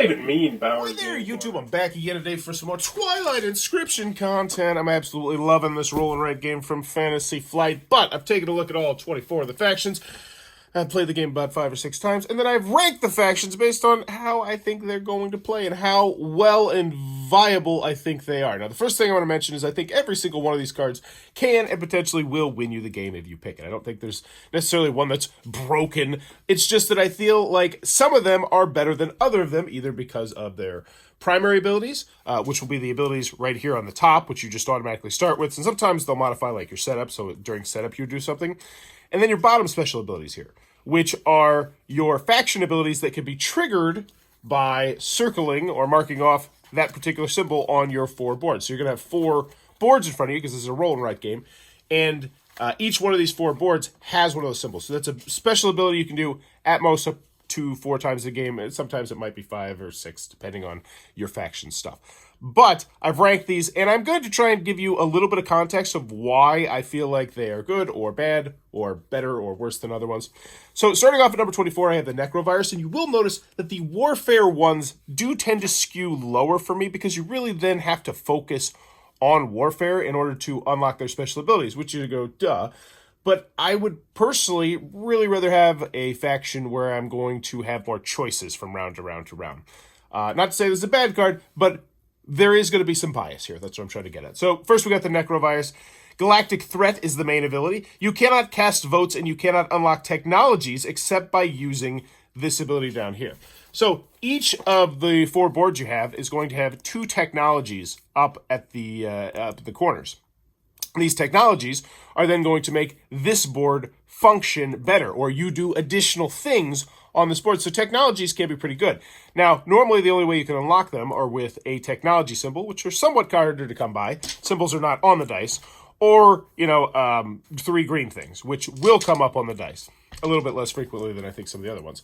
not even mean Bauer. Hi there, YouTube. I'm back again today for some more Twilight Inscription content. I'm absolutely loving this roll and write game from Fantasy Flight, but I've taken a look at all 24 of the factions. I've played the game about 5 or 6 times, and then I've ranked the factions based on how I think they're going to play and how well and viable I think they are. Now, the first thing I want to mention is I think every single one of these cards can and potentially will win you the game if you pick it. I don't think there's necessarily one that's broken. It's just that I feel like some of them are better than other of them, either because of their primary abilities, which will be the abilities right here on the top, which you just automatically start with, and sometimes they'll modify like your setup, so during setup you do something. And then your bottom special abilities here, which are your faction abilities that can be triggered by circling or marking off that particular symbol on your 4 boards. So you're going to have 4 boards in front of you because this is a roll and write game. And each one of these 4 boards has one of those symbols. So that's a special ability you can do at most up to 4 times a game. And sometimes it might be 5 or 6, depending on your faction stuff. But I've ranked these, and I'm going to try and give you a little bit of context of why I feel like they are good or bad or better or worse than other ones. So starting off at number 24, I have the Necrovirus, and you will notice that the Warfare ones do tend to skew lower for me because you really then have to focus on Warfare in order to unlock their special abilities, which you go, duh. But I would personally really rather have a faction where I'm going to have more choices from round to round to round. Not to say this is a bad card, but there is going to be some bias here. That's what I'm trying to get at. So first we got the Necrovirus. Galactic Threat is the main ability. You cannot cast votes and you cannot unlock technologies except by using this ability down here. So each of the 4 boards you have is going to have 2 technologies up at the corners. These technologies are then going to make this board function better, or you do additional things on this board. So technologies can be pretty good. Now, normally the only way you can unlock them are with a technology symbol, which are somewhat harder to come by. Symbols are not on the dice. Or, 3 green things, which will come up on the dice. A little bit less frequently than I think some of the other ones.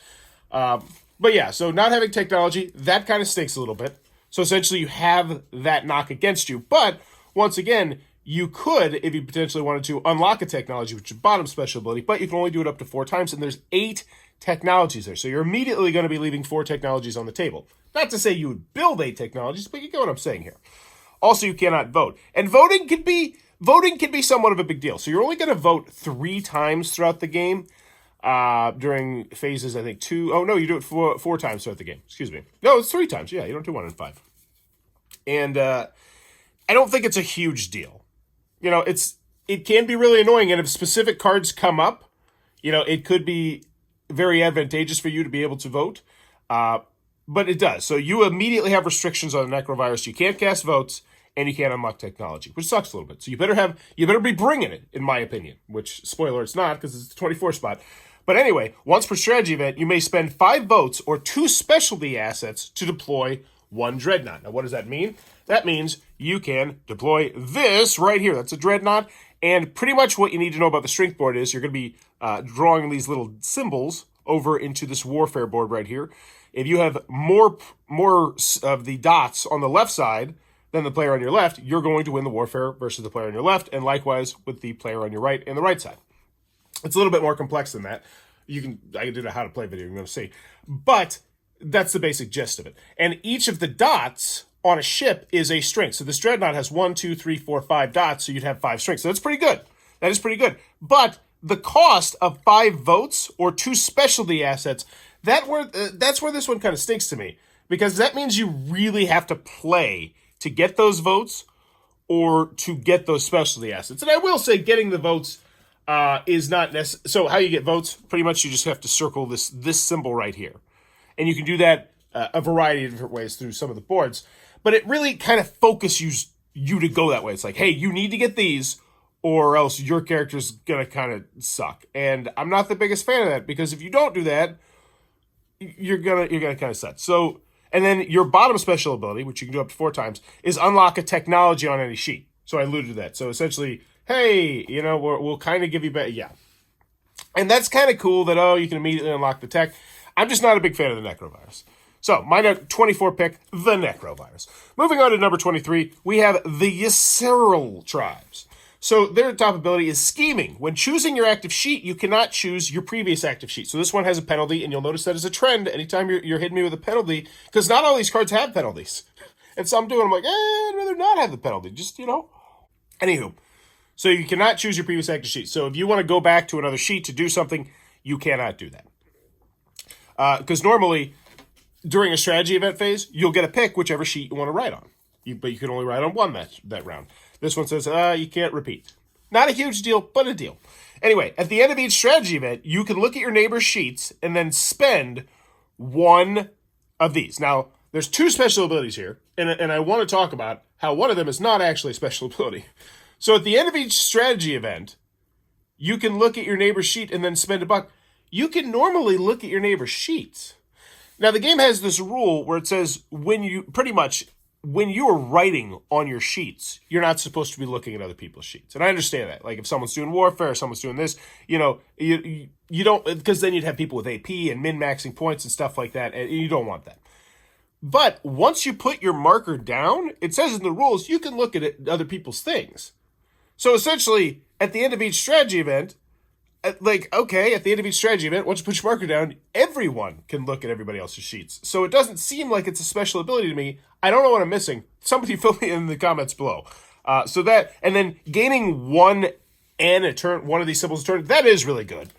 But yeah, so not having technology, that kind of stinks a little bit. So essentially you have that knock against you. But, once again, you could, if you potentially wanted to, unlock a technology, which is bottom special ability, but you can only do it up to 4 times, and there's 8 technologies there. So you're immediately going to be leaving 4 technologies on the table. Not to say you would build 8 technologies, but you get what I'm saying here. Also, you cannot vote. And voting can be somewhat of a big deal. So you're only going to vote 3 times throughout the game. During phases, I think 2. Oh, no, you do it 4 times throughout the game. Excuse me. No, it's 3 times. Yeah, you don't do 1 in 5. And I don't think it's a huge deal. It can be really annoying, and if specific cards come up, it could be very advantageous for you to be able to vote. But it does. So you immediately have restrictions on the Necrovirus. You can't cast votes, and you can't unlock technology, which sucks a little bit. So you better be bringing it, in my opinion. Which, spoiler, it's not, because it's the 24 spot. But anyway, once per strategy event, you may spend 5 votes or 2 specialty assets to deploy 1 Dreadnought. Now, what does that mean? That means you can deploy this right here. That's a Dreadnought. And pretty much what you need to know about the strength board is you're going to be drawing these little symbols over into this Warfare board right here. If you have more of the dots on the left side than the player on your left, you're going to win the Warfare versus the player on your left, and likewise with the player on your right and the right side. It's a little bit more complex than that. I can do a how to play video, you're going to see. But that's the basic gist of it. And each of the dots on a ship is a strength. So this Dreadnought has 1, 2, 3, 4, 5 dots, so you'd have 5 strengths. So that's pretty good. That is pretty good. But the cost of 5 votes or 2 specialty assets, that's where this one kind of stinks to me. Because that means you really have to play to get those votes or to get those specialty assets. And I will say getting the votes is not necessary. So how you get votes, pretty much you just have to circle this symbol right here. And you can do that a variety of different ways through some of the boards. But it really kind of focuses you to go that way. It's like, hey, you need to get these or else your character's going to kind of suck. And I'm not the biggest fan of that because if you don't do that, you're gonna kind of suck. So, and then your bottom special ability, which you can do up to 4 times, is unlock a technology on any sheet. So I alluded to that. So essentially, hey, we'll kind of give you better. Yeah. And that's kind of cool that, you can immediately unlock the tech. I'm just not a big fan of the Necrovirus. So, my 24 pick, the Necrovirus. Moving on to number 23, we have the Yseral tribes. So their top ability is scheming. When choosing your active sheet, you cannot choose your previous active sheet. So this one has a penalty, and you'll notice that as a trend anytime you're hitting me with a penalty, because not all these cards have penalties. And some do, and I'm like, I'd rather not have the penalty. Just, Anywho, so you cannot choose your previous active sheet. So if you want to go back to another sheet to do something, you cannot do that. Because normally, during a strategy event phase, you'll get a pick whichever sheet you want to write on. But you can only write on one that round. This one says, you can't repeat. Not a huge deal, but a deal. Anyway, at the end of each strategy event, you can look at your neighbor's sheets and then spend one of these. Now, there's two special abilities here, and I want to talk about how one of them is not actually a special ability. So at the end of each strategy event, you can look at your neighbor's sheet and then spend $1. You can normally look at your neighbor's sheets. Now, the game has this rule where it says when you are writing on your sheets, you're not supposed to be looking at other people's sheets. And I understand that. Like if someone's doing warfare, or someone's doing this, you don't, because then you'd have people with AP and min-maxing points and stuff like that, and you don't want that. But once you put your marker down, it says in the rules, you can look at other people's things. So essentially, at the end of each strategy event, at the end of each strategy event, once you put your marker down, everyone can look at everybody else's sheets. So it doesn't seem like it's a special ability to me. I don't know what I'm missing. Somebody fill me in the comments below. And then gaining one of these symbols a turn, that is really good.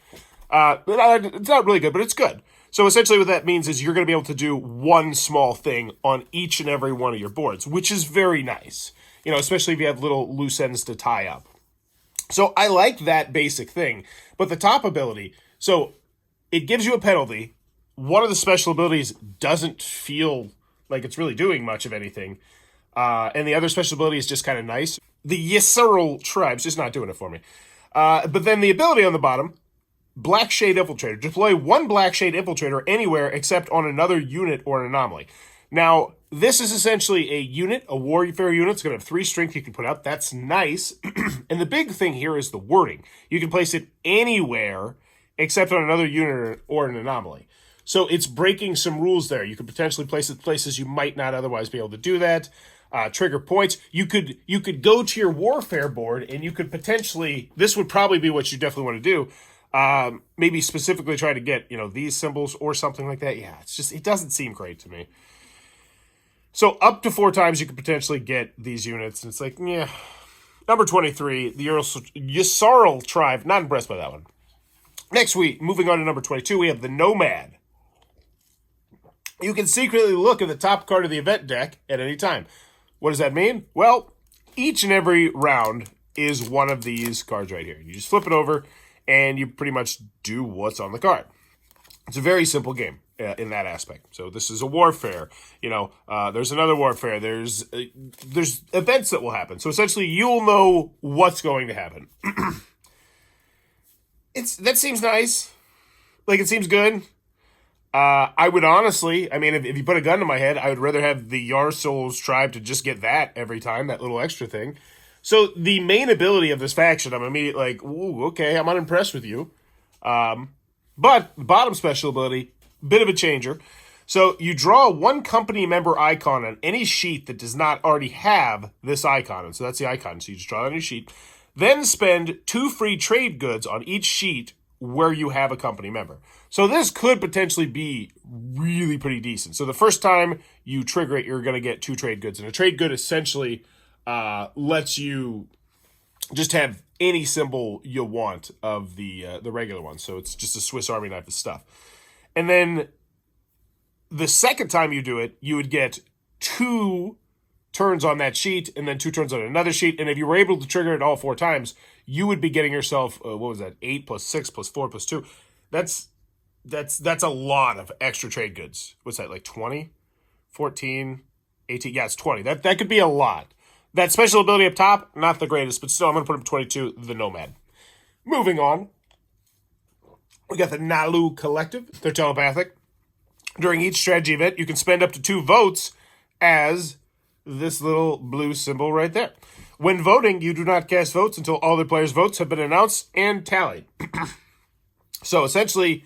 It's not really good, but it's good. So essentially what that means is you're going to be able to do one small thing on each and every one of your boards, which is very nice. Especially if you have little loose ends to tie up. So I like that basic thing. But the top ability, so it gives you a penalty. One of the special abilities doesn't feel like it's really doing much of anything. And the other special ability is just kind of nice. The Yisrael tribe's just not doing it for me. But then the ability on the bottom, Black Shade Infiltrator. Deploy one Black Shade Infiltrator anywhere except on another unit or an anomaly. Now, this is essentially a unit, a warfare unit. It's going to have 3 strength you can put out. That's nice. And the big thing here is the wording. You can place it anywhere except on another unit or an anomaly. So it's breaking some rules there. You could potentially place it places you might not otherwise be able to do that. Trigger points. You could go to your warfare board and you could potentially, this would probably be what you definitely want to do. Maybe specifically try to get, these symbols or something like that. Yeah, it doesn't seem great to me. So up to 4 times you could potentially get these units. And it's like, yeah. Number 23, the Yisrael tribe. Not impressed by that one. Next week, moving on to number 22, we have the Nomad. You can secretly look at the top card of the event deck at any time. What does that mean? Well, each and every round is one of these cards right here. You just flip it over, and you pretty much do what's on the card. It's a very simple game in that aspect. So this is a warfare. There's another warfare. There's events that will happen. So essentially, you'll know what's going to happen. That seems nice. Like, it seems good. I would honestly, if you put a gun to my head, I would rather have the Yisrael's tribe to just get that every time, that little extra thing. So the main ability of this faction, I'm immediately like, ooh, okay, I'm unimpressed with you. But the bottom special ability, bit of a changer. So you draw one company member icon on any sheet that does not already have this icon. And so that's the icon. So you just draw it on your sheet. Then spend 2 free trade goods on each sheet where you have a company member. So this could potentially be really pretty decent. So the first time you trigger it, you're going to get 2 trade goods. And a trade good essentially lets you just have any symbol you want of the regular one. So it's just a Swiss Army knife of stuff. And then the second time you do it, you would get 2 turns on that sheet and then 2 turns on another sheet. And if you were able to trigger it all 4 times, you would be getting yourself, 8 plus 6 plus 4 plus 2. That's a lot of extra trade goods. What's that, like 20, 14, 18? Yeah, it's 20. That could be a lot. That special ability up top, not the greatest, but still I'm going to put him 22, the Nomad. Moving on, we got the Nucleus Collective. They're telepathic. During each strategy event, you can spend up to 2 votes as this little blue symbol right there. When voting, you do not cast votes until all the players' votes have been announced and tallied. So essentially,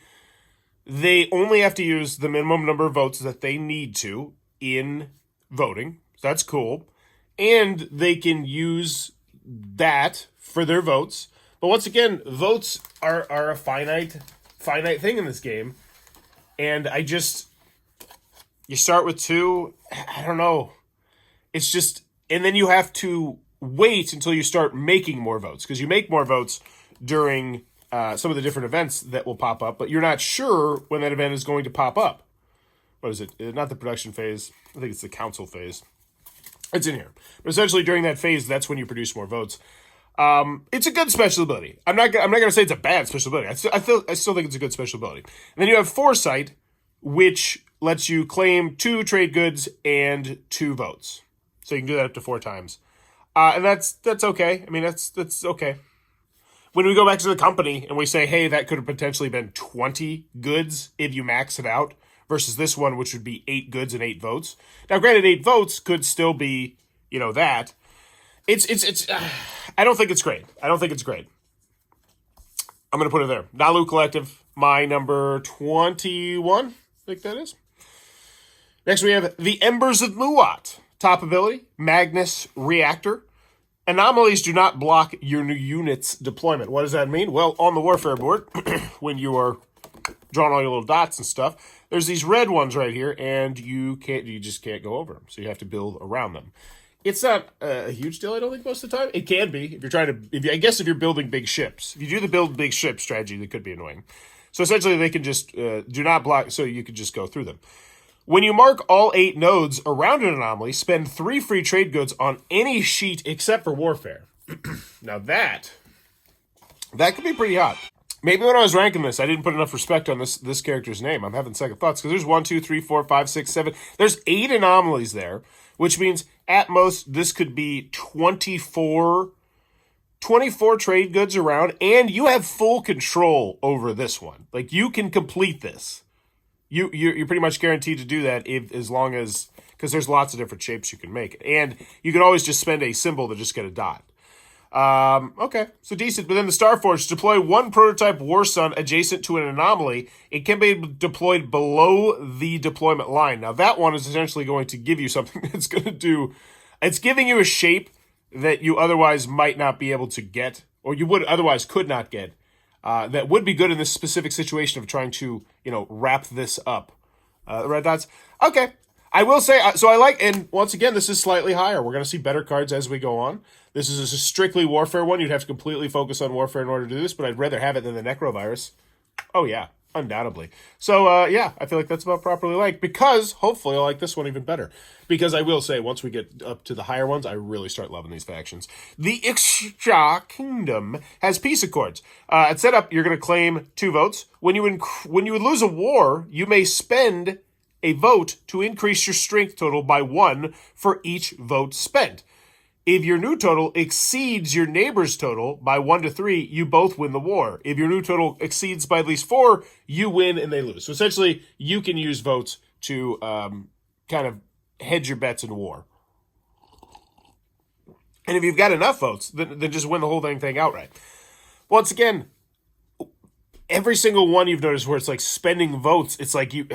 they only have to use the minimum number of votes that they need to in voting. So that's cool. And they can use that for their votes. But once again, votes are a finite thing in this game. And you start with 2, I don't know. It's just, and then you have to wait until you start making more votes, because you make more votes during some of the different events that will pop up, but you're not sure when that event is going to pop up. What is it? Not the production phase. I think it's the council phase. It's in here. But essentially, during that phase, that's when you produce more votes. It's a good special ability. I'm not going to say it's a bad special ability. I still think it's a good special ability. And then you have Foresight, which lets you claim 2 trade goods and 2 votes. So you can do that up to 4 times. And that's okay. I mean, that's okay. When we go back to the company and we say, hey, that could have potentially been 20 goods if you max it out, versus this one, which would be 8 goods and 8 votes. Now, granted, 8 votes could still be, that. It's I don't think it's great. I'm going to put it there. Nucleus Collective, my number 21, I think that is. Next, we have the Embers of Muat. Top ability, Magnus Reactor. Anomalies do not block your new unit's deployment. What does that mean? Well, on the warfare board, when you are drawing all your little dots and stuff, there's these red ones right here, and you just can't go over them. So you have to build around them. It's not a huge deal, I don't think, most of the time. It can be if you're I guess if you're building big ships. If you do the build big ship strategy, that could be annoying. So essentially, they can just do not block, so you can just go through them. When you mark all 8 nodes around an anomaly, spend 3 free trade goods on any sheet except for warfare. Now that could be pretty hot. Maybe when I was ranking this, I didn't put enough respect on this character's name. I'm having second thoughts, because there's 1, 2, 3, 4, 5, 6, 7. There's 8 anomalies there, which means at most this could be 24 trade goods around, and you have full control over this one. Like, you can complete this. You're pretty much guaranteed to do that as long as, because there's lots of different shapes you can make. And you can always just spend a symbol to just get a dot. Okay, so decent. But then the Starforge, deploy 1 prototype War Sun adjacent to an anomaly. It can be deployed below the deployment line. Now that one is essentially going to give you something that's going to do, it's giving you a shape that you otherwise might not be able to get, or you would otherwise could not get. That would be good in this specific situation of trying to, wrap this up. The red dots. Okay. I will say, so I like, and once again, this is slightly higher. We're going to see better cards as we go on. This is a strictly warfare one. You'd have to completely focus on warfare in order to do this, but I'd rather have it than the Necrovirus. Oh, yeah. Undoubtedly. So, yeah, I feel like that's about properly liked, because hopefully I'll like this one even better. Because I will say, once we get up to the higher ones, I really start loving these factions. The Extra Kingdom has peace accords. At setup, you're going to claim 2 votes. When you lose a war, you may spend a vote to increase your strength total by 1 for each vote spent. If your new total exceeds your neighbor's total by 1 to 3, you both win the war. If your new total exceeds by at least 4, you win and they lose. So essentially, you can use votes to kind of hedge your bets in war. And if you've got enough votes, then just win the whole thing outright. Once again, every single one you've noticed where it's like spending votes, it's like you...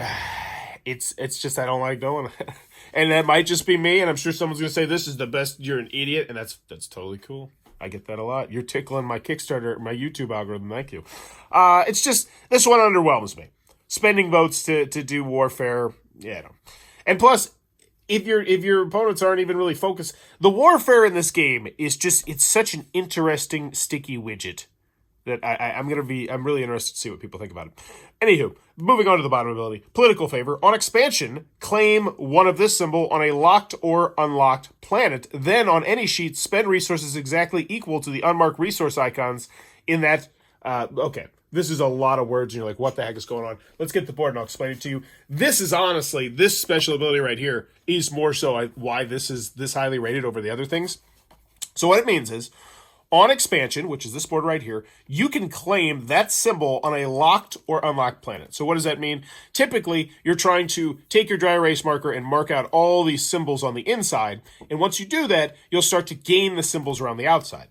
It's just I don't like doing it. And that might just be me, and I'm sure someone's going to say this is the best, you're an idiot, and that's totally cool. I get that a lot. You're tickling my Kickstarter, my YouTube algorithm, thank you. It's just, this one underwhelms me. Spending votes to do warfare, yeah. No. And plus, if your opponents aren't even really focused, the warfare in this game is just, it's such an interesting, sticky widget that I'm really interested to see what people think about it. Anywho, moving on to the bottom ability. Political favor. On expansion, claim 1 of this symbol on a locked or unlocked planet. Then on any sheet, spend resources exactly equal to the unmarked resource icons in that... okay, this is a lot of words, and you're like, what the heck is going on? Let's get the board, and I'll explain it to you. This is honestly, this special ability right here is more so why this is this highly rated over the other things. So what it means is, on expansion, which is this board right here, you can claim that symbol on a locked or unlocked planet. So what does that mean? Typically, you're trying to take your dry erase marker and mark out all these symbols on the inside. And once you do that, you'll start to gain the symbols around the outside.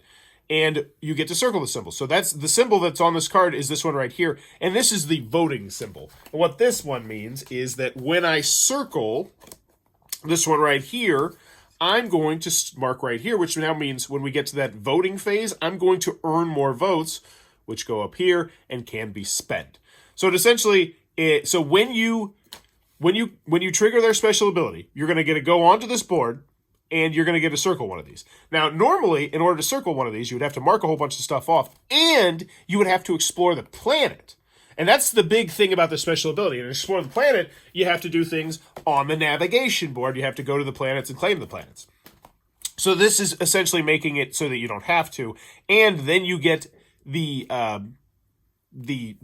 And you get to circle the symbol. So that's the symbol that's on this card is this one right here. And this is the voting symbol. And what this one means is that when I circle this one right here, I'm going to mark right here, which now means when we get to that voting phase, I'm going to earn more votes, which go up here and can be spent. So it essentially, so when you trigger their special ability, you're going to get to go onto this board, and you're going to get to circle one of these. Now, normally, in order to circle one of these, you would have to mark a whole bunch of stuff off, and you would have to explore the planet. And that's the big thing about the special ability. And to explore the planet, you have to do things on the navigation board. You have to go to the planets and claim the planets. So this is essentially making it so that you don't have to, and then you get the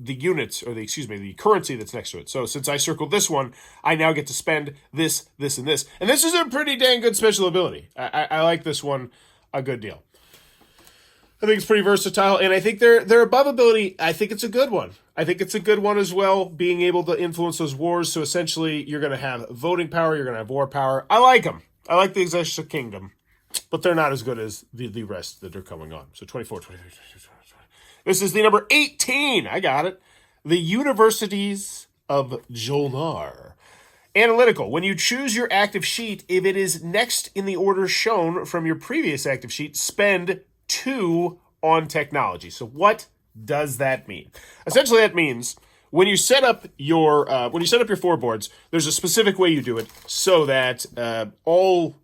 units, or the currency that's next to it. So since I circled this one, I now get to spend this, this, and this. And this is a pretty dang good special ability. I like this one a good deal. I think it's pretty versatile, and I think their above ability, I think it's a good one. I think it's a good one as well, being able to influence those wars. So essentially, you're going to have voting power, you're going to have war power. I like them. I like the Exhaustion Kingdom, but they're not as good as the rest that are coming on. So 24, 23, 24. This is the number 18. I got it. The Universities of Jolnar. Analytical. When you choose your active sheet, if it is next in the order shown from your previous active sheet, spend 2 on technology. So what does that mean? Essentially, that means when you set up your 4 boards, there's a specific way you do it so that all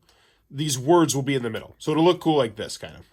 these words will be in the middle. So it'll look cool like this, kind of.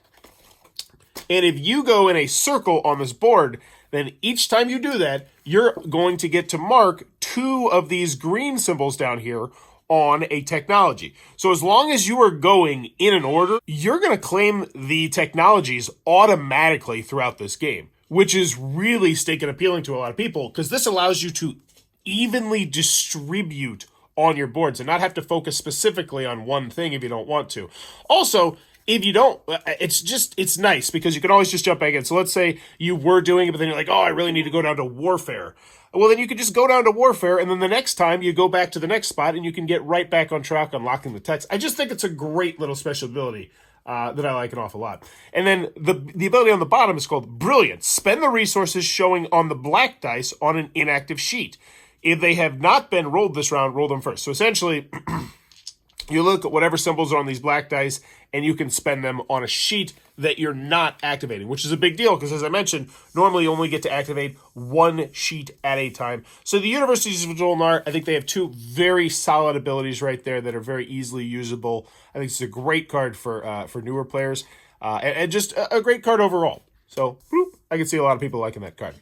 And if you go in a circle on this board, then each time you do that, you're going to get to mark 2 of these green symbols down here on a technology. So as long as you are going in an order, you're going to claim the technologies automatically throughout this game, which is really stinking appealing to a lot of people because this allows you to evenly distribute on your boards and not have to focus specifically on one thing if you don't want to. Also, if you don't, it's nice because you can always just jump back in. So let's say you were doing it, but then you're like, oh, I really need to go down to warfare. Well, then you could just go down to warfare, and then the next time you go back to the next spot, and you can get right back on track unlocking the text. I just think it's a great little special ability that I like an awful lot. And then the ability on the bottom is called Brilliant. Spend the resources showing on the black dice on an inactive sheet. If they have not been rolled this round, roll them first. So essentially, you look at whatever symbols are on these black dice, and you can spend them on a sheet that you're not activating, which is a big deal because, as I mentioned, normally you only get to activate 1 sheet at a time. So the Universities of Jolnar, I think they have 2 very solid abilities right there that are very easily usable. I think it's a great card for newer players and just a great card overall. So I can see a lot of people liking that card.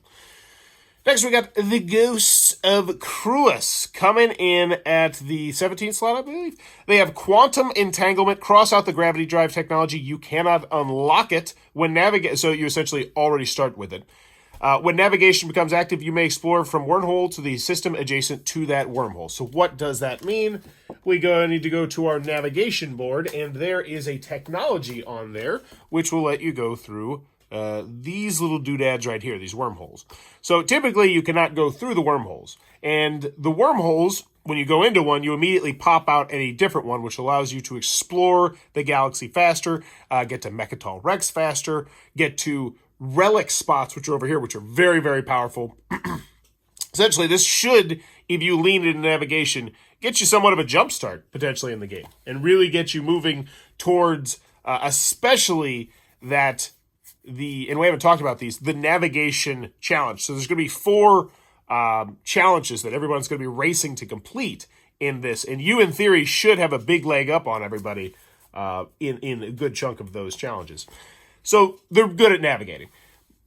Next, we got the Ghosts of Cruus coming in at the 17th slot, I believe. They have Quantum Entanglement. Cross out the Gravity Drive technology. You cannot unlock it when navigate. So you essentially already start with it. When navigation becomes active, you may explore from wormhole to the system adjacent to that wormhole. So what does that mean? We need to go to our navigation board, and there is a technology on there which will let you go through these little doodads right here, these wormholes. So typically you cannot go through the wormholes. And the wormholes, when you go into one, you immediately pop out at a different one, which allows you to explore the galaxy faster, get to Mecatol Rex faster, get to relic spots, which are over here, which are very, very powerful. Essentially, this should, if you lean into navigation, get you somewhat of a jump start, potentially, in the game. And really get you moving towards, especially that and we haven't talked about these, the navigation challenge. So there's going to be 4 challenges that everyone's going to be racing to complete in this. And you, in theory, should have a big leg up on everybody in a good chunk of those challenges. So they're good at navigating.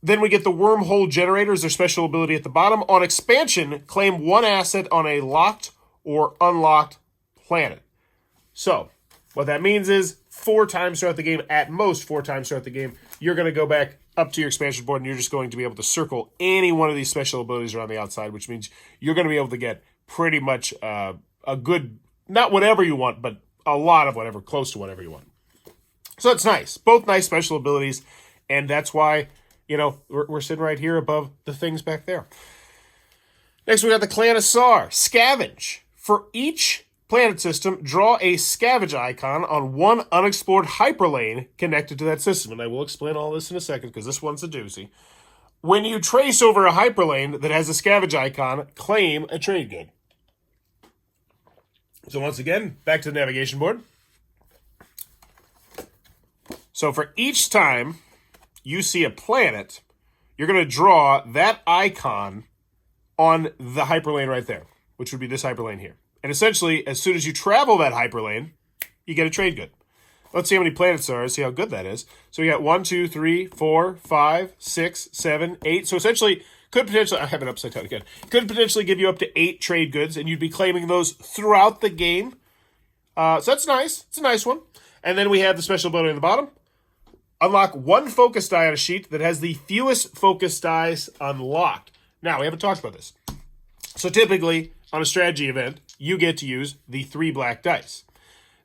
Then we get the Wormhole Generators, their special ability at the bottom. On expansion, claim 1 asset on a locked or unlocked planet. So what that means is 4 times throughout the game, at most 4 times throughout the game, you're going to go back up to your expansion board and you're just going to be able to circle any one of these special abilities around the outside, which means you're going to be able to get pretty much a good, not whatever you want, but a lot of whatever, close to whatever you want. So it's nice. Both nice special abilities, and that's why, we're sitting right here above the things back there. Next, we got the Clan of Sar. Scavenge. For each planet system, draw a scavenge icon on one unexplored hyperlane connected to that system. And I will explain all this in a second because this one's a doozy. When you trace over a hyperlane that has a scavenge icon, claim a trade good. So once again, back to the navigation board. So for each time you see a planet, you're going to draw that icon on the hyperlane right there, which would be this hyperlane here. And essentially, as soon as you travel that hyperlane, you get a trade good. Let's see how many planets there are, see how good that is. So we got 1, 2, 3, 4, 5, 6, 7, 8. So essentially, could potentially, I have it upside down again, could potentially give you up to 8 trade goods, and you'd be claiming those throughout the game. So that's nice. It's a nice one. And then we have the special ability on the bottom. Unlock 1 focus die on a sheet that has the fewest focus dice unlocked. Now, we haven't talked about this. So typically, on a strategy event, you get to use the 3 black dice.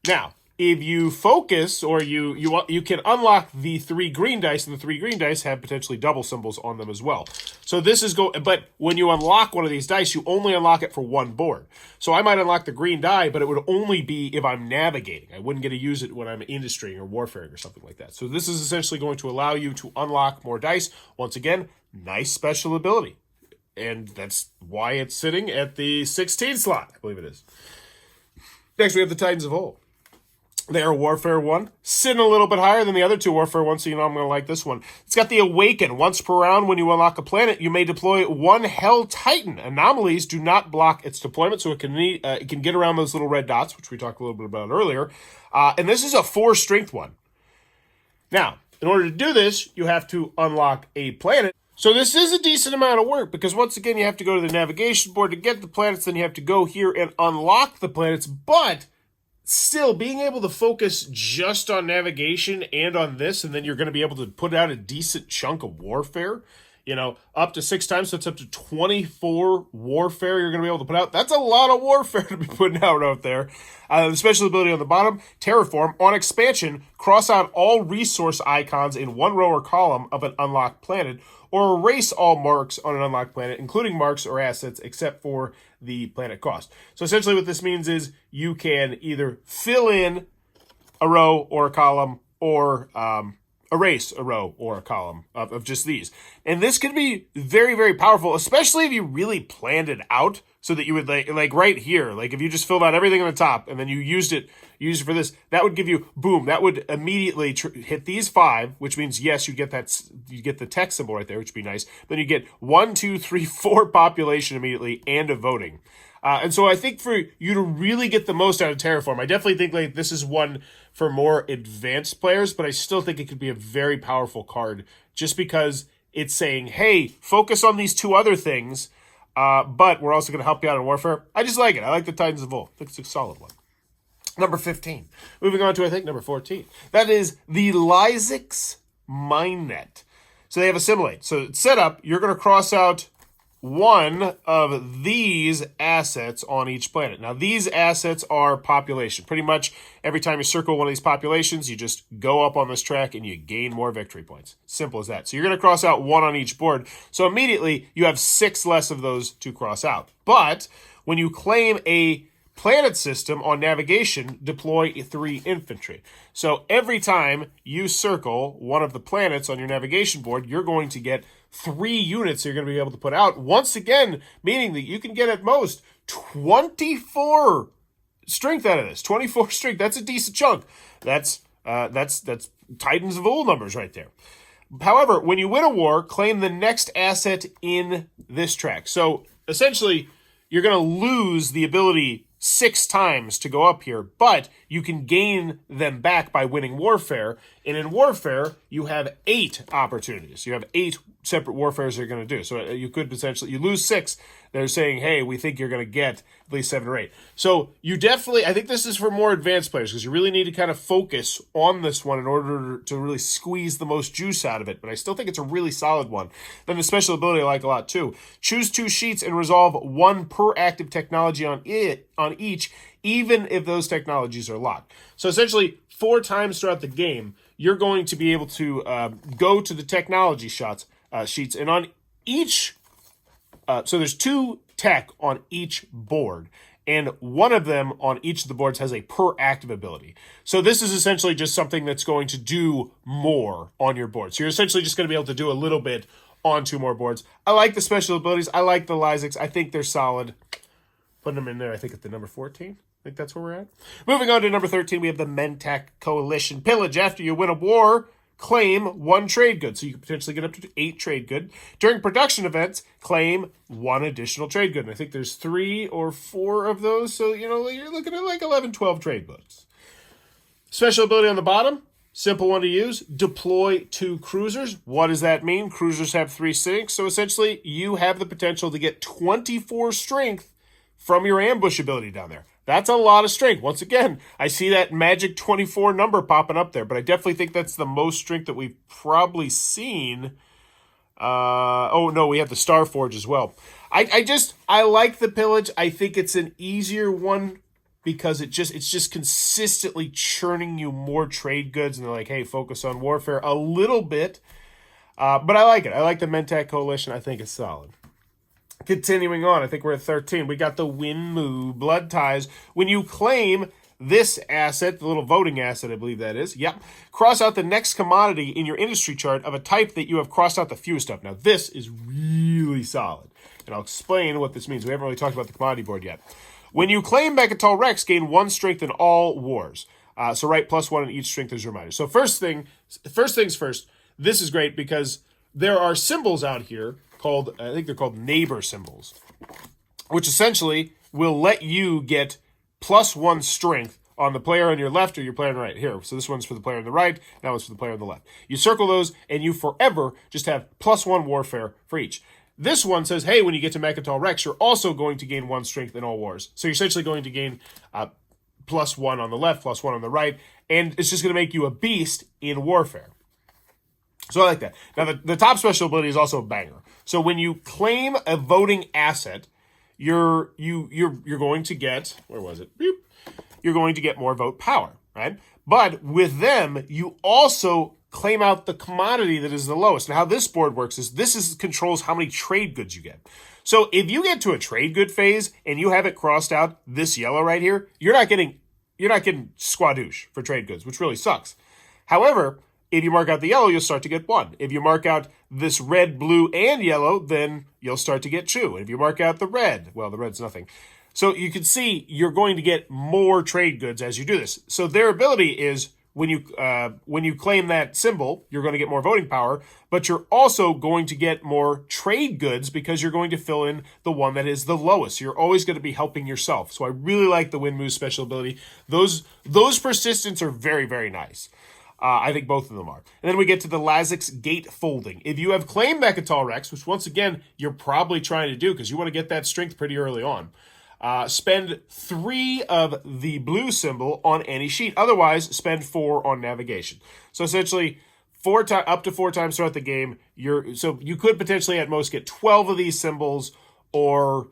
Now, if you focus, or you can unlock the 3 green dice, and the 3 green dice have potentially double symbols on them as well. So this is but when you unlock one of these dice, you only unlock it for 1 board. So I might unlock the green die, but it would only be if I'm navigating. I wouldn't get to use it when I'm industrying or warfaring or something like that. So this is essentially going to allow you to unlock more dice. Once again, nice special ability. And that's why it's sitting at the 16 slot, I believe it is. Next, we have the Titans of Old. They are Warfare 1, sitting a little bit higher than the other 2 Warfare 1, so you know I'm going to like this one. It's got the Awaken. Once per round, when you unlock a planet, you may deploy 1 Hell Titan. Anomalies do not block its deployment, so it can get around those little red dots, which we talked a little bit about earlier. And this is a 4 strength one. Now, in order to do this, you have to unlock a planet. So this is a decent amount of work, because once again, you have to go to the navigation board to get the planets, then you have to go here and unlock the planets, but still, being able to focus just on navigation and on this, and then you're going to be able to put out a decent chunk of warfare, you know, up to 6 times, so it's up to 24 warfare you're going to be able to put out. That's a lot of warfare to be putting out there. The special ability on the bottom, Terraform. On expansion, cross out all resource icons in 1 row or column of an unlocked planet, or erase all marks on an unlocked planet, including marks or assets, except for the planet cost. So essentially what this means is you can either fill in a row or a column, or erase a row or a column of just these. And this could be very, very powerful, especially if you really planned it out, so that you would like right here, like if you just filled out everything on the top and then you used it for this, that would give you, boom, that would immediately hit these 5, which means yes, you get the text symbol right there, which would be nice. Then you get 1, 2, 3, 4 population immediately and a voting. And so I think for you to really get the most out of Terraform, I definitely think like this is one for more advanced players, but I still think it could be a very powerful card just because it's saying, hey, focus on these 2 other things, but we're also going to help you out in warfare. I just like it. I like the Titans of Old. I think it's a solid one. Number 15. Moving on to, I think, number 14. That is the Lazax Mindnet. So they have assimilate. So it's set up. You're going to cross out 1 of these assets on each planet. Now, these assets are population. Pretty much every time you circle one of these populations, you just go up on this track and you gain more victory points. Simple as that. So you're going to cross out 1 on each board. So immediately, you have 6 less of those to cross out. But when you claim a planet system on navigation, deploy 3 infantry. So every time you circle one of the planets on your navigation board, you're going to get 3 units you're going to be able to put out. Once again, meaning that you can get at most 24 strength out of this. 24 strength. That's a decent chunk. That's Titans of Old numbers right there. However, when you win a war, claim the next asset in this track. So essentially, you're going to lose the ability 6 times to go up here, but you can gain them back by winning warfare. And in warfare, you have 8 opportunities. You have 8 separate warfares you're going to do. So you could potentially, you lose 6. They're saying, hey, we think you're going to get at least 7 or 8. So you definitely, I think this is for more advanced players because you really need to kind of focus on this one in order to really squeeze the most juice out of it. But I still think it's a really solid one. Then the special ability I like a lot too. Choose 2 sheets and resolve 1 per active technology on each, even if those technologies are locked. So essentially, 4 times throughout the game, you're going to be able to go to the technology sheets, and on each, so there's 2 tech on each board, and one of them on each of the boards has a per active ability. So this is essentially just something that's going to do more on your board. So you're essentially just going to be able to do a little bit on 2 more boards. I like the special abilities. I like the Lazax. I think they're solid. Putting them in there, I think, at the number 14. think that's where we're at. Moving on to number 13, we have the Mentech Coalition. Pillage. After you win a war, claim 1 trade good. So you can potentially get up to 8 trade good. During production events, claim 1 additional trade good. And I think there's 3 or 4 of those. So, you know, you're looking at like 11, 12 trade goods. Special ability on the bottom. Simple one to use. Deploy 2 cruisers. What does that mean? Cruisers have 3 sinks. So essentially, you have the potential to get 24 strength from your ambush ability down there. That's a lot of strength. Once again, I see that magic 24 number popping up there, but I definitely think that's the most strength that we've probably seen. Oh, no, we have the Starforge as well. I like the Pillage. I think it's an easier one because it's just consistently churning you more trade goods, and they're like, hey, focus on warfare a little bit. But I like it. I like the Mentech Coalition. I think it's solid. Continuing on, I think we're at 13. We got the Winmu Blood Ties. When you claim this asset, the little voting asset, I believe that is, yep, cross out the next commodity in your industry chart of a type that you have crossed out the fewest of. Now, this is really solid, and I'll explain what this means. We haven't really talked about the commodity board yet. When you claim Mecatol Rex, gain 1 strength in all wars. So write +1 in each strength as a reminder. So first things first, this is great because there are symbols out here called, I think they're called neighbor symbols, which essentially will let you get +1 strength on the player on your left or your player on the right. Here, so this one's for the player on the right, that one's for the player on the left. You circle those, and you forever just have +1 warfare for each. This one says, hey, when you get to Mecatol Rex, you're also going to gain 1 strength in all wars. So you're essentially going to gain +1 on the left, +1 on the right, and it's just going to make you a beast in warfare. So I like that. Now, the top special ability is also a banger. So when you claim a voting asset, you're going to get, where was it? Beep. You're going to get more vote power, right? But with them, you also claim out the commodity that is the lowest. And how this board works is this controls how many trade goods you get. So if you get to a trade good phase and you have it crossed out, this yellow right here, you're not getting squadouche for trade goods, which really sucks. However, if you mark out the yellow, you'll start to get 1. If you mark out this red, blue, and yellow, then you'll start to get 2. And if you mark out the red, well, the red's nothing. So you can see you're going to get more trade goods as you do this. So their ability is when you claim that symbol, you're going to get more voting power, but you're also going to get more trade goods because you're going to fill in the one that is the lowest. So you're always going to be helping yourself. So I really like the Winmu's special ability. Those persistents are very, very nice. I think both of them are. And then we get to the Lazax Gate Folding. If you have claimed Mecatol Rex, which once again, you're probably trying to do because you want to get that strength pretty early on, spend 3 of the blue symbol on any sheet. Otherwise, spend 4 on navigation. So essentially, up to 4 times throughout the game, so you could potentially at most get 12 of these symbols or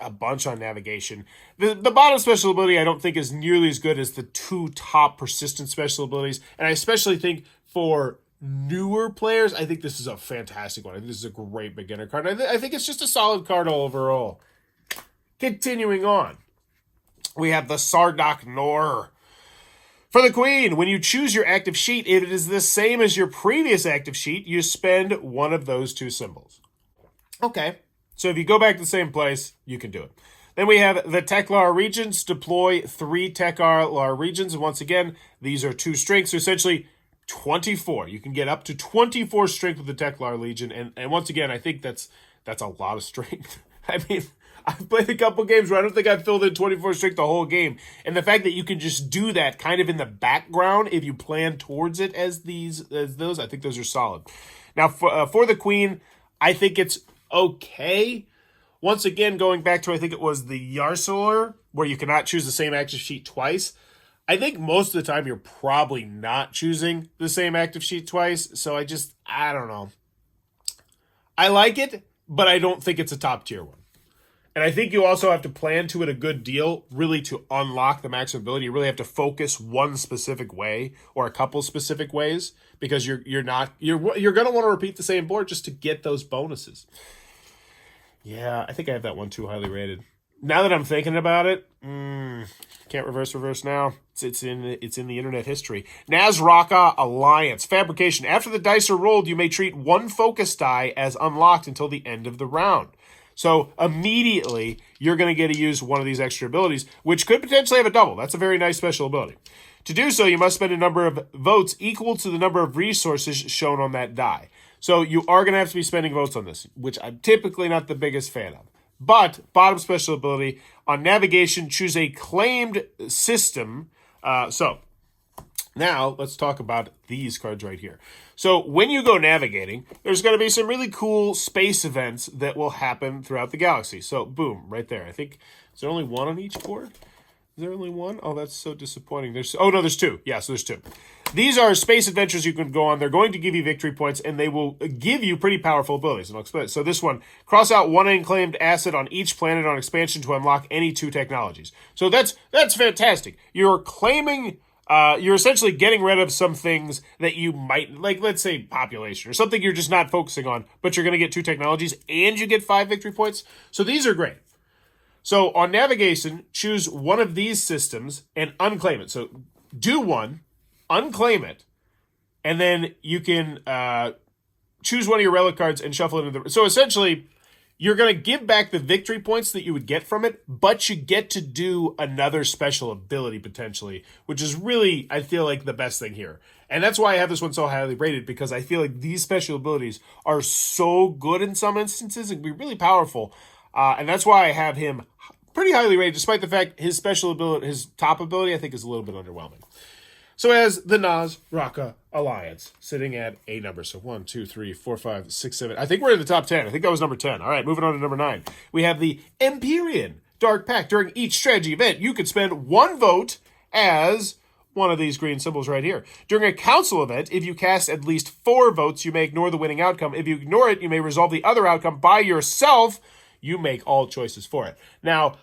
a bunch on navigation. The bottom special ability I don't think is nearly as good as the 2 top persistent special abilities. And I especially think for newer players, I think this is a fantastic one. I think this is a great beginner card. I think it's just a solid card all overall. Continuing on, we have the Sardoc Noir. For the Queen, when you choose your active sheet, if it is the same as your previous active sheet, you spend 1 of those 2 symbols. Okay. So if you go back to the same place, you can do it. Then we have the Teklar regions. Deploy 3 Teklar regions. And once again, these are 2 strengths. So essentially 24. You can get up to 24 strength with the Teklar Legion. And once again, I think that's a lot of strength. I mean, I've played a couple games where I don't think I've filled in 24 strength the whole game. And the fact that you can just do that kind of in the background if you plan towards it as those, I think those are solid. Now, for the Queen, I think it's okay. Once again, going back to, I think it was the Yarsalar, where you cannot choose the same active sheet twice. I think most of the time you're probably not choosing the same active sheet twice. So I don't know. I like it, but I don't think it's a top tier one. And I think you also have to plan to it a good deal, really, to unlock the maximum ability. You really have to focus one specific way or a couple specific ways, because you're going to want to repeat the same board just to get those bonuses. Yeah, I think I have that one too highly rated. Now that I'm thinking about it, can't reverse now. It's in the internet history. Nazraka Alliance. Fabrication. After the dice are rolled, you may treat 1 focus die as unlocked until the end of the round. So immediately, you're going to get to use one of these extra abilities, which could potentially have a double. That's a very nice special ability. To do so, you must spend a number of votes equal to the number of resources shown on that die. So you are going to have to be spending votes on this, which I'm typically not the biggest fan of. But, bottom special ability, on navigation, choose a claimed system. Now, let's talk about these cards right here. So, when you go navigating, there's going to be some really cool space events that will happen throughout the galaxy. So, boom, right there. I think, is there only one on each board? Is there only one? Oh, that's so disappointing. There's two. Yeah, so there's two. These are space adventures you can go on. They're going to give you victory points, and they will give you pretty powerful abilities. And I'll explain it. So this one, cross out one unclaimed asset on each planet on expansion to unlock any 2 technologies. So that's fantastic. You're claiming... you're essentially getting rid of some things that you might, like, let's say population or something you're just not focusing on, but you're going to get 2 technologies and you get 5 victory points. So these are great. So on navigation, choose one of these systems and unclaim it. So do one, unclaim it, and then you can choose one of your relic cards and shuffle it into the... So essentially, you're going to give back the victory points that you would get from it, but you get to do another special ability potentially, which is really, I feel like, the best thing here. And that's why I have this one so highly rated, because I feel like these special abilities are so good in some instances and can be really powerful. And that's why I have him pretty highly rated, despite the fact his special ability, his top ability, I think is a little bit underwhelming. So as the Naz-Raka Alliance, sitting at a number. So 1, 2, 3, 4, 5, 6, 7. I think we're in the top 10. I think that was number 10. All right, moving on to number 9. We have the Empyrean Dark Pact. During each strategy event, you could spend 1 vote as one of these green symbols right here. During a council event, if you cast at least 4 votes, you may ignore the winning outcome. If you ignore it, you may resolve the other outcome by yourself. You make all choices for it. Now,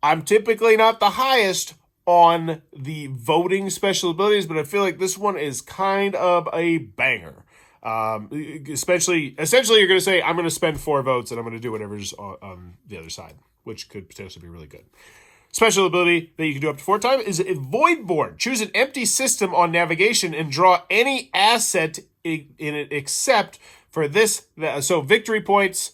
I'm typically not the highest on the voting special abilities, but I feel like this one is kind of a banger. Essentially, you're going to say, I'm going to spend 4 votes and I'm going to do whatever's on the other side, which could potentially be really good. Special ability that you can do up to 4 times is Voidborn. Choose an empty system on navigation and draw any asset in it except for this. So victory points,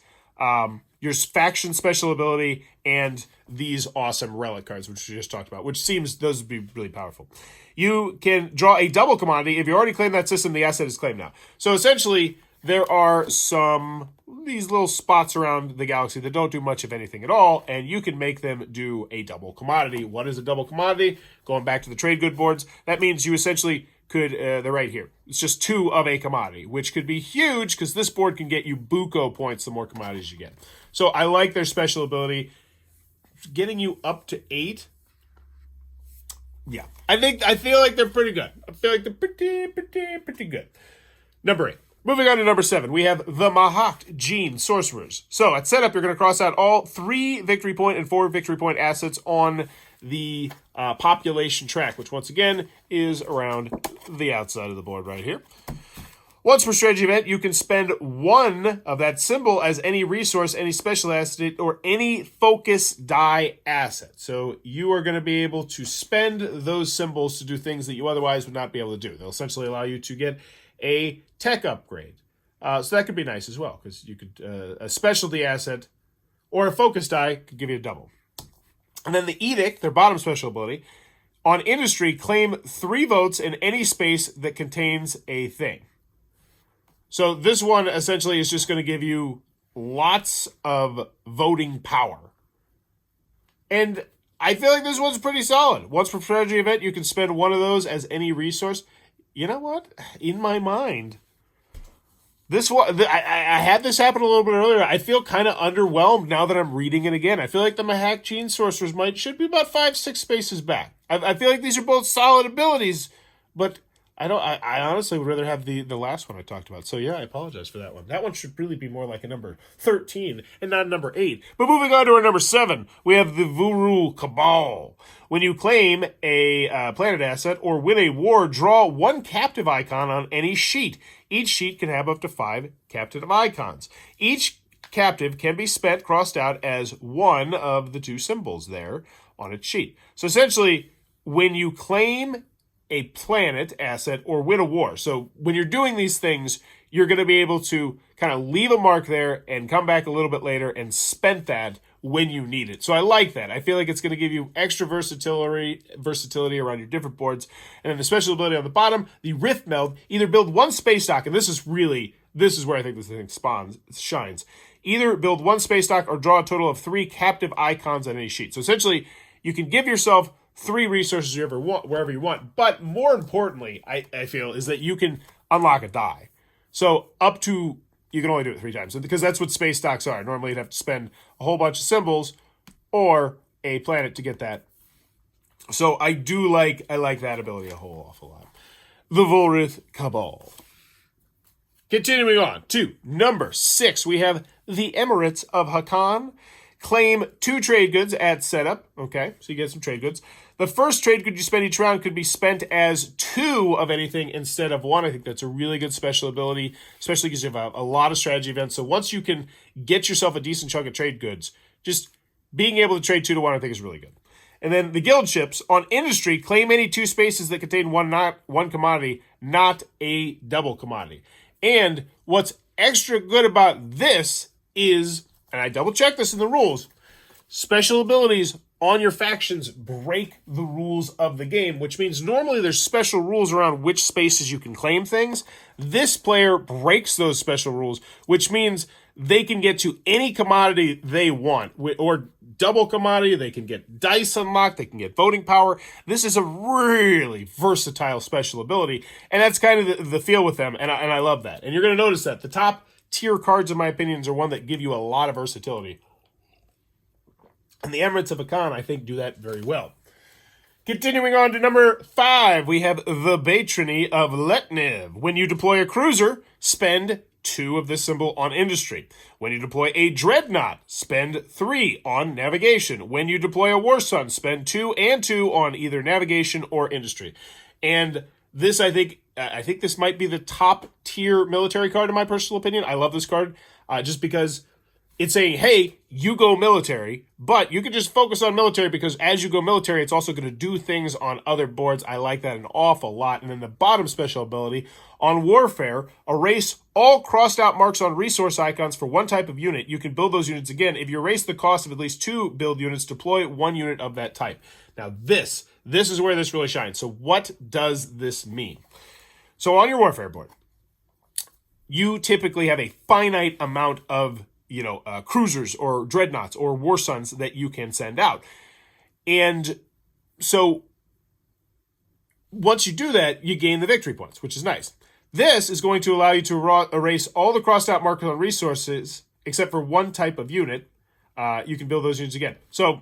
your faction special ability, and these awesome relic cards, which we just talked about, which seems those would be really powerful. You can draw a double commodity. If you already claimed that system, the asset is claimed now. So essentially, there are these little spots around the galaxy that don't do much of anything at all, and you can make them do a double commodity. What is a double commodity? Going back to the trade good boards, that means you essentially could, they're right here. It's just 2 of a commodity, which could be huge because this board can get you buco points the more commodities you get. So I like their special ability. Getting you up to 8. Yeah. I feel like they're pretty good. I feel like they're pretty good. Number 8. Moving on to number 7, we have the Mahad Gene Sorcerers. So at setup, you're going to cross out all 3 victory point and 4 victory point assets on the population track, which once again is around the outside of the board right here. Once per strategy event, you can spend 1 of that symbol as any resource, any special asset, or any focus die asset. So you are going to be able to spend those symbols to do things that you otherwise would not be able to do. They'll essentially allow you to get a tech upgrade. So that could be nice as well, because you could a specialty asset or a focus die could give you a double. And then the Edict, their bottom special ability, on industry, claim 3 votes in any space that contains a thing. So this one essentially is just going to give you lots of voting power. And I feel like this one's pretty solid. Once per strategy event, you can spend 1 of those as any resource. You know what? In my mind, this one, I had this happen a little bit earlier. I feel kind of underwhelmed now that I'm reading it again. I feel like the Mahad Gene Sorcerers should be about 5-6 spaces back. I feel like these are both solid abilities, but I honestly would rather have the last one I talked about. So yeah, I apologize for that one. That one should really be more like a number 13 and not number 8. But moving on to our number 7, we have the Vuru Cabal. When you claim a planet asset or win a war, draw 1 captive icon on any sheet. Each sheet can have up to 5 captive icons. Each captive can be spent crossed out as one of the 2 symbols there on its sheet. So essentially, when you claim a planet asset or win a war. So when you're doing these things, you're going to be able to kind of leave a mark there and come back a little bit later and spend that when you need it. So I like that. I feel like it's going to give you extra versatility around your different boards. And then the special ability on the bottom, the Rift Meld, either build one space dock, and this is where I think this thing shines. Either build one space dock or draw a total of 3 captive icons on any sheet. So essentially, you can give yourself 3 resources wherever you want. But more importantly, I feel, is that you can unlock a die. So up to, you can only do it 3 times. Because that's what space docks are. Normally you'd have to spend a whole bunch of symbols or a planet to get that. So I like that ability a whole awful lot. The Volrith Cabal. Continuing on to number 6, we have the Emirates of Hacan. Claim 2 trade goods at setup. Okay, so you get some trade goods. The first trade good you spend each round could be spent as 2 of anything instead of 1. I think that's a really good special ability, especially because you have a lot of strategy events. So once you can get yourself a decent chunk of trade goods, just being able to trade 2 to 1, I think is really good. And then the guild ships on industry, claim any 2 spaces that contain one commodity, not a double commodity. And what's extra good about this is, and I double checked this in the rules, special abilities on your factions break the rules of the game, which means normally there's special rules around which spaces you can claim things. This player breaks those special rules, which means they can get to any commodity they want, or double commodity. They can get dice unlocked. They can get voting power. This is a really versatile special ability, and that's kind of the feel with them, and I love that. And you're going to notice that the top tier cards, in my opinion, are one that give you a lot of versatility. And the Emirates of Hacan, I think, do that very well. Continuing on to number 5, we have the Patrony of letiv. When you deploy a cruiser, spend 2 of this symbol on industry. When you deploy a Dreadnought, spend 3 on navigation. When you deploy a War Sun, spend 2 and 2 on either navigation or industry. And this, I think this might be the top tier military card in my personal opinion. I love this card just because it's saying, hey, you go military, but you can just focus on military because as you go military, it's also going to do things on other boards. I like that an awful lot. And then the bottom special ability, on warfare, erase all crossed out marks on resource icons for 1 type of unit. You can build those units again. If you erase the cost of at least 2 build units, deploy 1 unit of that type. Now this is where this really shines. So what does this mean? So on your warfare board, you typically have a finite amount of cruisers or dreadnoughts or war suns that you can send out. And so once you do that, you gain the victory points, which is nice. This is going to allow you to erase all the crossed out markers on resources except for 1 type of unit. You can build those units again. So,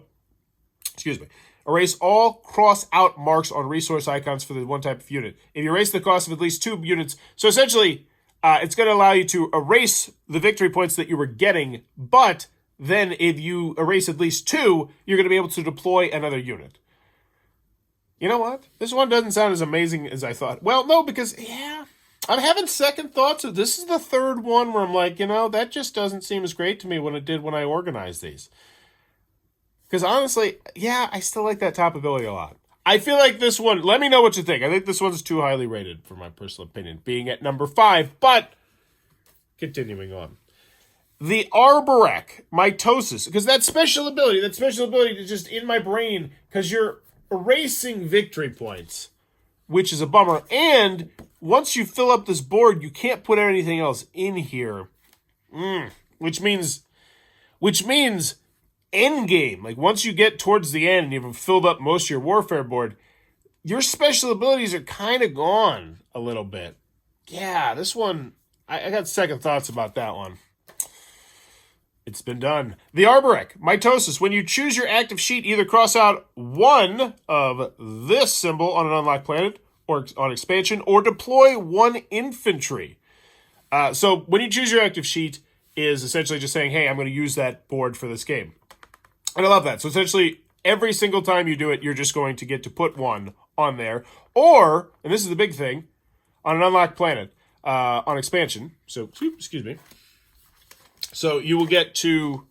erase all cross out marks on resource icons for the 1 type of unit. If you erase the cost of at least 2 units, so essentially, it's going to allow you to erase the victory points that you were getting, but then if you erase at least 2, you're going to be able to deploy another unit. You know what? This one doesn't sound as amazing as I thought. Well, no, because, I'm having second thoughts. This is the 3rd one where I'm like, that just doesn't seem as great to me when it did when I organized these. Because honestly, I still like that top ability a lot. I feel like this one, let me know what you think. I think this one's too highly rated for my personal opinion, being at number 5, but continuing on. The arboric, mitosis, because that special ability is just in my brain because you're erasing victory points, which is a bummer. And once you fill up this board, you can't put anything else in here, which means end game. Like once you get towards the end and you've filled up most of your warfare board, your special abilities are kind of gone a little bit. Yeah, this one, I got second thoughts about that one. It's been done. The arboric, mitosis. When you choose your active sheet, either cross out 1 of this symbol on an unlocked planet or on expansion, or deploy 1 infantry. So when you choose your active sheet is essentially just saying, hey, I'm going to use that board for this game. And I love that. So essentially, every single time you do it, you're just going to get to put 1 on there. Or, and this is the big thing, on an unlocked planet, on expansion. So, excuse me. So you will get to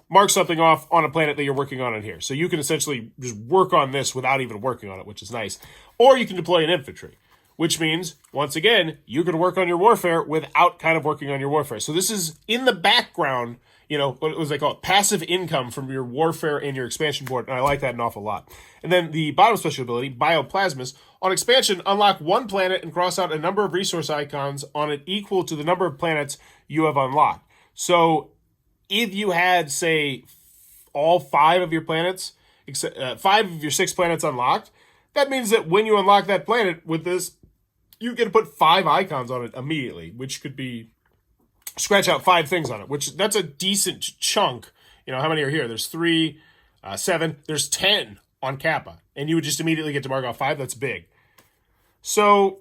mark something off on a planet that you're working on in here. So you can essentially just work on this without even working on it, which is nice. Or you can deploy an infantry, which means, once again, you could work on your warfare without kind of working on your warfare. So this is in the background, what was they call it? Passive income from your warfare and your expansion board, and I like that an awful lot. And then the bottom special ability, Bioplasmas. On expansion, unlock one planet and cross out a number of resource icons on it equal to the number of planets you have unlocked. So if you had, say, all 5 of your planets, 5 of your 6 planets unlocked, that means that when you unlock that planet with this, you get to put 5 icons on it immediately, which could be scratch out 5 things on it, which that's a decent chunk. How many are here? There's 3, 7, there's 10 on Kappa, and you would just immediately get to mark off 5. That's big. So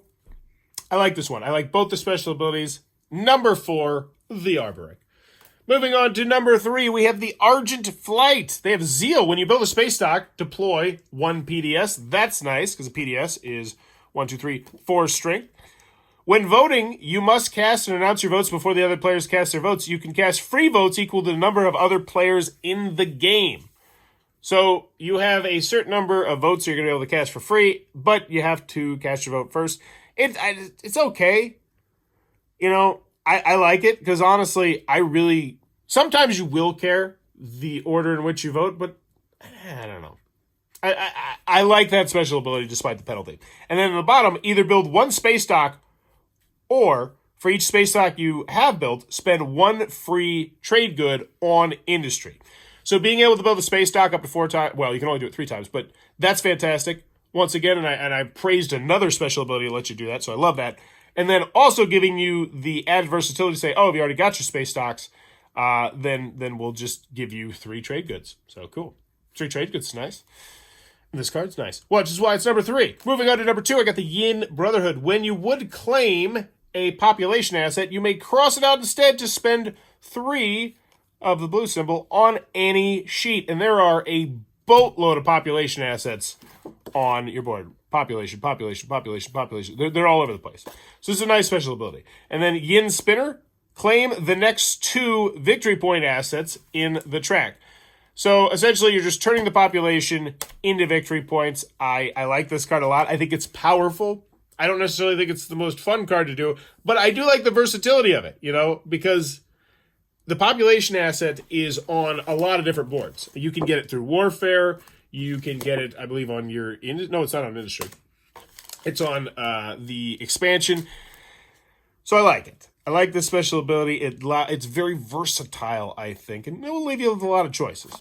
I like this one. I like both the special abilities. Number 4, the Arboric. Moving on to number 3, we have the Argent Flight. They have Zeal. When you build a space dock, deploy 1 PDS. That's nice, because a PDS is 1, 2, 3, 4 strength. When voting, you must cast and announce your votes before the other players cast their votes. You can cast free votes equal to the number of other players in the game. So you have a certain number of votes you're going to be able to cast for free, but you have to cast your vote first. It's okay. I like it because honestly, sometimes you will care the order in which you vote, but I don't know. I like that special ability despite the penalty. And then at the bottom, either build 1 space dock or for each space dock you have built, spend 1 free trade good on industry. So being able to build a space dock up to 4 times, well, you can only do it 3 times, but that's fantastic. Once again, and I praised another special ability to let you do that, so I love that. And then also giving you the added versatility to say, if you already got your space docks, then we'll just give you 3 trade goods. So cool. 3 trade goods is nice. And this card's nice. Which is why it's number 3. Moving on to number 2, I got the Yin Brotherhood. When you would claim a population asset, you may cross it out instead to spend 3 of the blue symbol on any sheet. And there are a boatload of population assets on your board. Population. They're all over the place. So this is a nice special ability. And then Yin Spinner, claim the next 2 victory point assets in the track. So essentially you're just turning the population into victory points. I like this card a lot. I think it's powerful. I don't necessarily think it's the most fun card to do, but I do like the versatility of it, because the population asset is on a lot of different boards. You can get it through warfare. You can get it, I believe, on your... No, it's not on industry. It's on the expansion. So I like it. I like this special ability. It's very versatile, I think, and it will leave you with a lot of choices.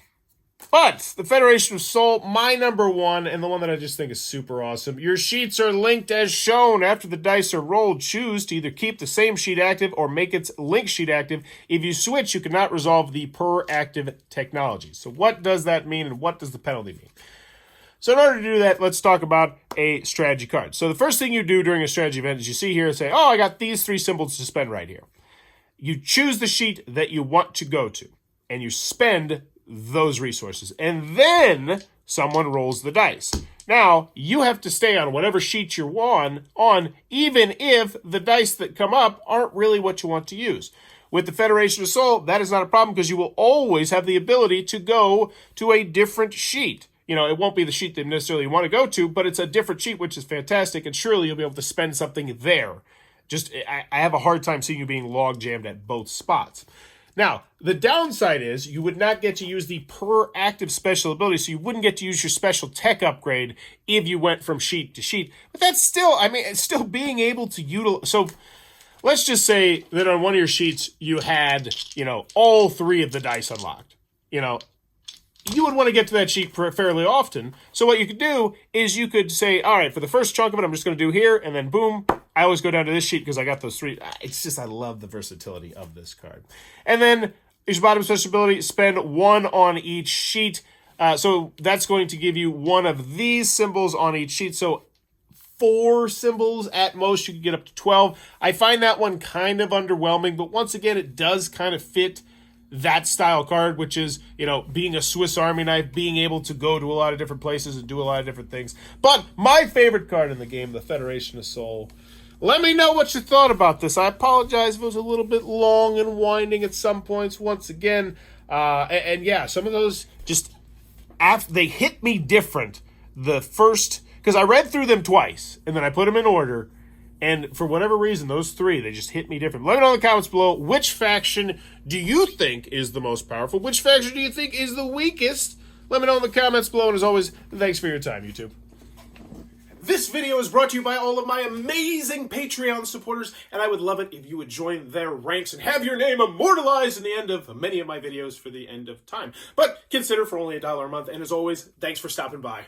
But the Federation of Soul, my number 1, and the one that I just think is super awesome. Your sheets are linked as shown. After the dice are rolled, choose to either keep the same sheet active or make its link sheet active. If you switch, you cannot resolve the per active technology. So what does that mean, and what does the penalty mean? So in order to do that, let's talk about a strategy card. So the first thing you do during a strategy event is you see here and say, I got these 3 symbols to spend right here. You choose the sheet that you want to go to, and you spend those resources. And then someone rolls the dice. Now, you have to stay on whatever sheet you're on, even if the dice that come up aren't really what you want to use. With the Federation of Soul, that is not a problem because you will always have the ability to go to a different sheet. It won't be the sheet that you necessarily want to go to, but it's a different sheet, which is fantastic, and surely you'll be able to spend something there. I have a hard time seeing you being log jammed at both spots. Now, the downside is you would not get to use the per active special ability, so you wouldn't get to use your special tech upgrade if you went from sheet to sheet. But that's still, it's still being able to utilize. So let's just say that on one of your sheets you had, all 3 of the dice unlocked. You would want to get to that sheet fairly often. So what you could do is you could say, all right, for the first chunk of it, I'm just going to do here, and then boom, I always go down to this sheet because I got those 3. It's just, I love the versatility of this card. And then your bottom special ability, spend 1 on each sheet. So that's going to give you 1 of these symbols on each sheet. So 4 symbols at most. You can get up to 12. I find that one kind of underwhelming, but once again, it does kind of fit that style card, which is, being a Swiss Army knife, being able to go to a lot of different places and do a lot of different things. But my favorite card in the game, the Federation of Soul. Let me know what you thought about this. I apologize if it was a little bit long and winding at some points once again. And yeah, some of those just, they hit me different the first, because I read through them twice, and then I put them in order, And for whatever reason, those three, they just hit me different. Let me know in the comments below, which faction do you think is the most powerful? Which faction do you think is the weakest? Let me know in the comments below, and as always, thanks for your time, YouTube. This video is brought to you by all of my amazing Patreon supporters, and I would love it if you would join their ranks and have your name immortalized in the end of many of my videos for the end of time. But consider for only $1 a month, and as always, thanks for stopping by.